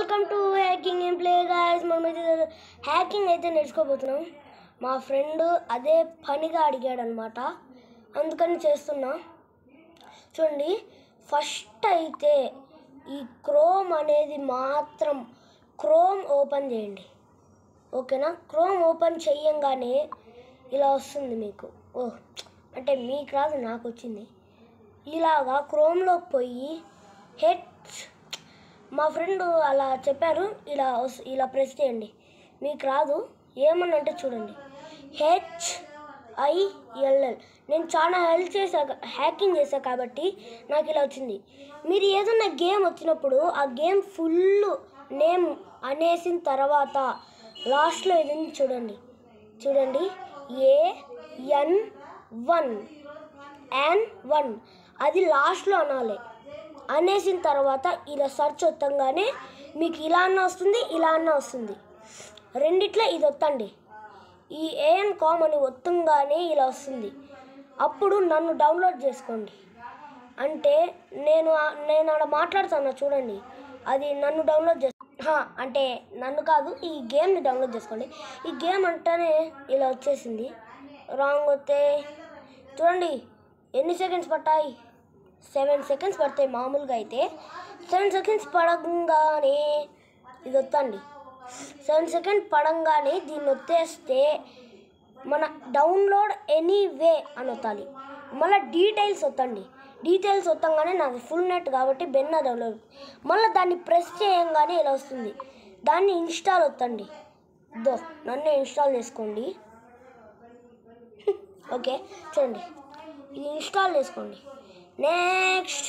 Welcome to hacking game play guys. మనమైతే hacking అయితే నేర్చుకోబోతున్నాం. మా ఫ్రెండ్ అదే పనిగా అడిగాడనమాట, అందుకని చేస్తున్నా. చూడండి, ఫస్ట్ అయితే ఈ క్రోమ్ అనేది మాత్రం క్రోమ్ ఓపెన్ చేయండి, ఓకేనా? క్రోమ్ ఓపెన్ చేయంగానే ఇలా వస్తుంది మీకు. అంటే మీకు రాదు, నాకు వచ్చింది. ఇలాగా క్రోమ్లోకి పోయి మా ఫ్రెండ్ అలా చెప్పారు, ఇలా ప్రెస్ చేయండి. మీకు రాదు ఏమన్నంటే చూడండి, HILL. నేను చాలా హ్యాకింగ్ చేశా కాబట్టి నాకు ఇలా వచ్చింది. మీరు ఏదన్నా గేమ్ వచ్చినప్పుడు ఆ గేమ్ ఫుల్ నేమ్ అనేసిన తర్వాత లాస్ట్లో ఇది చూడండి AN1 అది లాస్ట్లో అనాలి. అనేసిన తర్వాత ఇలా సెర్చ్ వత్తంగానే మీకు ఇలా అన్న వస్తుంది, ఇలా అన్న వస్తుంది. రెండిట్లో ఇది వత్తండి. ఈ AN.com అని వత్తంగానే ఇలా వస్తుంది. అప్పుడు నన్ను డౌన్లోడ్ చేసుకోండి. అంటే నేను అక్కడ మాట్లాడుతున్నా చూడండి, అది నన్ను డౌన్లోడ్ అంటే నన్ను కాదు, ఈ గేమ్ని డౌన్లోడ్ చేసుకోండి. ఈ గేమ్ అంటేనే ఇలా వచ్చేసింది. రాంగ్ వస్తే చూడండి ఎన్ని సెకండ్స్ పట్టాయి, 7 సెకండ్స్ పడతాయి. మామూలుగా అయితే 7 సెకండ్స్ పడంగానే ఇది వత్తండి. 7 సెకండ్ పడంగానే దీన్ని వచ్చేస్తే మన డౌన్లోడ్ ఎనీవే అని వత్తాలి. మళ్ళీ డీటెయిల్స్ వత్తండి. డీటెయిల్స్ వత్తంగానే నాది ఫుల్ నెట్ కాబట్టి బెన్నా డౌన్లోడ్. మళ్ళీ దాన్ని ప్రెస్ చేయంగానే ఇలా వస్తుంది. దాన్ని ఇన్స్టాల్ వత్తండి. నన్నే ఇన్స్టాల్ చేసుకోండి. ఓకే, చూడండి, ఇది ఇన్స్టాల్ చేసుకోండి. నెక్స్ట్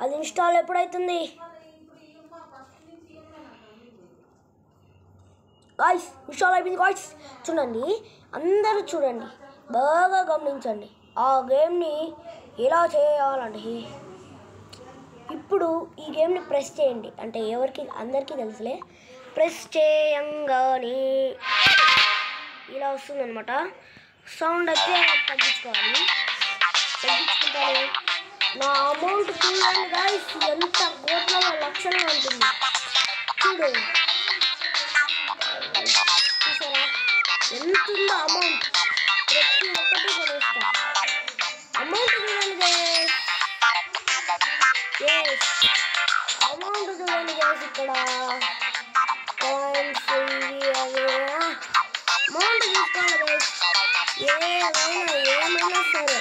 అది ఇన్స్టాల్ ఎప్పుడైతుంది గాయ్స్? ఇన్స్టాల్ అయిపోయింది గాయ్స్. చూడండి, అందరూ చూడండి, బాగా గమనించండి. ఆ గేమ్ని ఎలా చేయాలంటే ఇప్పుడు ఈ గేమ్ని ప్రెస్ చేయండి. అంటే అందరికీ తెలుసులే. ప్రెస్ చేయంగానే ఇలా వస్తుందన్నమాట. సౌండ్ అయితే తగ్గించుకుంటాను. నా అమౌంట్ చూడండి గాయ్స్, ఎంత కోట్లలో లక్షల్లో ఉంటుంది. చూసారా ఎంత ఉందో అమౌంట్? ప్రతి ఒక్కటి కొనేస్తా. అమౌంట్ చూడండి గాయ్స్, అమౌంట్ చూడండి గాయ్స్. ఇక్కడ కాయిన్స్ అమౌంట్ చూసుకోండి గాయ్స్. ఏమైనా సరే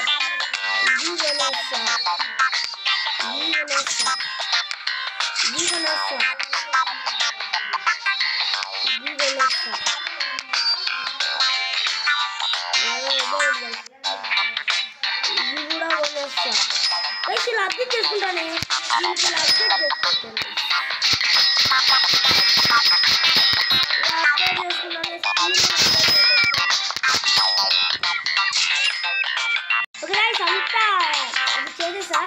ఇలా అప్డేట్ చేసుకుంటాను. ఓకే గైస్, అంతా అది చేసేసా.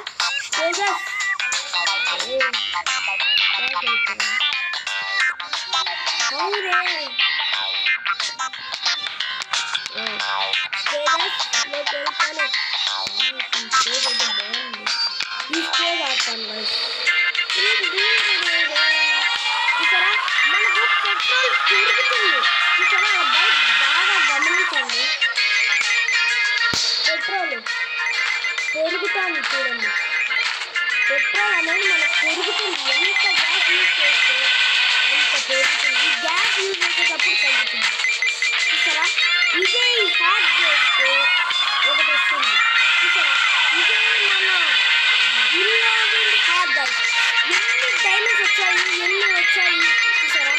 చూసారా, మనకు పెట్రోల్ పెరుగుతుంది. చూసారా, బైక్ బాగా గమనించండి, పెట్రోల్ పెరుగుతుంది. చూడండి, పెట్రోల్ అనేది మనకు పెరుగుతుంది. ఎంత గ్యాస్ యూజ్ చేస్తే అంత పెరుగుతుంది. గ్యాస్ యూజ్ చేసేటప్పుడు తగ్గుతుంది. చూసారా, ఇదే హ్యాక్ చేస్తే ఒకటి వస్తుంది. చూసారా, ఇదే మన హ్యాక్ గాయ్స్. ఎన్ని డైమండ్స్ వచ్చాయి, ఎన్ని వచ్చాయి చూసారా.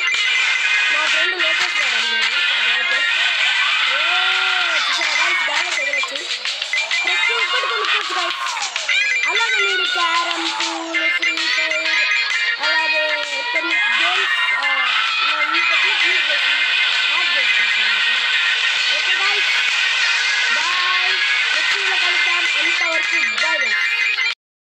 మా ఫ్రెండ్ లోకేష్ గారు అడిగారు. చూసారా గాయ్స్, బాగా తగలచ్చు. ప్రతి ఒక్కటి కొనుక్కోవచ్చు గాయ్స్. అలాగే మీరు క్యారమ్